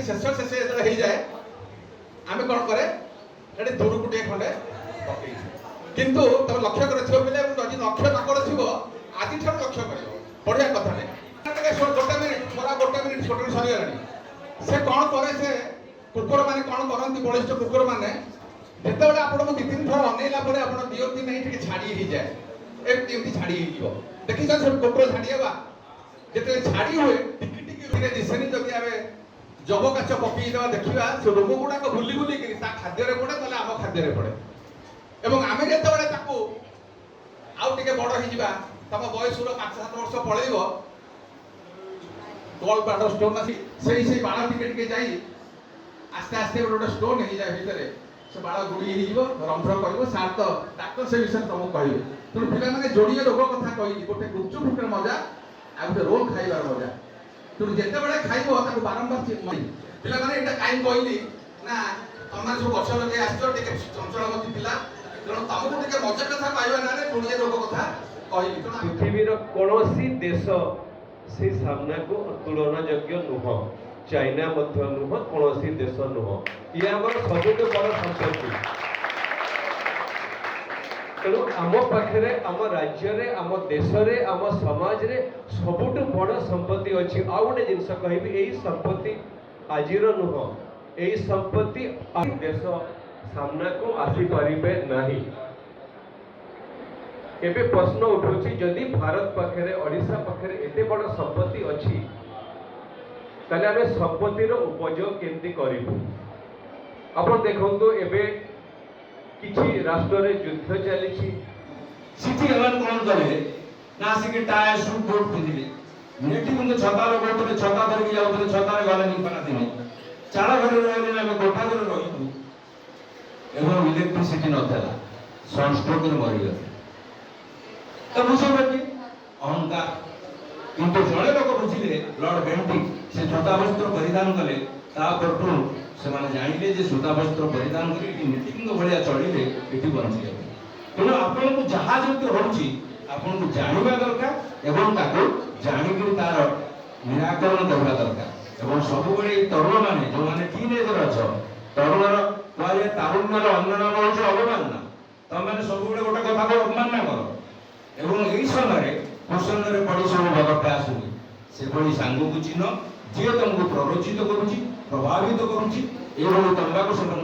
शेष शेष हो जाए आम कौन करे ये दूर को खंडे पकई किंतु तुम लक्ष्य कर पिले लक्ष्य न कर आज लक्ष्य कर बढ़िया कथा नहीं गोटे मिनिट मोरा गोटे मिनिट छोटे सरीगला से कौन करे से कुकुर मैंने कौन करती बलिष्ठ कुकुर मैंने जिते आपको दु तीन थर अनेला आप दिखती नहीं छाड़ी ही जाए एमती छाड़ी देखी से कुकुर छाड़ीवा जिते छाड़ी हुए टिकी दिशेनी जदि आम जब काच पकईदेवा देखा से रोग गुड़ाक बुली बुलिक खाद्य पड़े ना आम खाद्य पड़े एवं आम जो आउ टे बड़ हो तुम बयस 5-7 वर्ष पलैब गल बाड़ स्टोन आसी से बाड़ टिके जाई आस्ते आस्ते गोटे स्टोन हो जाए भितर से बाड़ गुड़ी हो रंध्र कर सार तो डाक्तर से विषय तुमको कहे तेणु पे जोड़िए रोग कथा कही गोटे गुपचुप गोटे मजा आ गोटे रोल खाइबार मजा तेणु जिते बड़े खाइब बारंबार पे कहीं कहली ना तुम सब गछ लगे आस चंचलमती पिला तेणु तुमको टे मजा कथा पाइबा ना जोड़िए रोग कथा कहली पृथ्वीर कौन देश से सामना को तुलना योग्य नुह चाइना मध्य नुह कौन देश नुह ये आम सबुठ बड़ संपत्ति तेणु आम पाखे आम राज्य आम देश आम समाज रे सबुठ बड़ संपत्ति अच्छी आउ गोटे जिनस कहि यही संपत्ति आजिर नुह यही संपत्ति देश सामना को आसी पारिबे नाही एबे प्रश्न उठुछि जदि भारत पाखे ओडिशा पाखे एते बड़ संपत्ति अच्छी ताले आमे संपत्तिर उपयोग केमती करिबु आपण देखंतु एबे किछि राष्ट्र रे युद्ध चलिछि सिटी एवन कोन करे ना सिके टायर सूट कोट पिंदिले नेटी मुंगे छता रो गोटरे छता धर के जाउतले छता रे गले नि पना दिने चाला घर रहले ना मे कोठा घर रहितु एवं इलेक्ट्रिसिटी नथला सनस्ट्रोक रे मरि गले तो बुझे अहंकार किंतु जड़े लोक बुझिले लॉर्ड बेंटिक से सूता वस्त्र परिधान कले से जानिले जे सूता वस्त्र परिधान करी नीतिंग भाया चलिले ये बंची तेणु आपन को जहाँ जमी होची आपन को जानवा दरकार एवं ताको जानिक तार निराकरण करवा दरकार एवं सब तरुण माने जो माने टीनेजर अछ तरुणर कहले तारुण्यर अन्य नाम होची अवमानना तुम मैंने सब गोटे कथा को अवमानना करो एवं यही समय प्रसन्न पड़ी सब बदटा आसुनी से भाई सांग को चिन्ह जी तुमको प्ररोचित करुच्ची प्रभावित करुच्ची तंबाकू सेवन।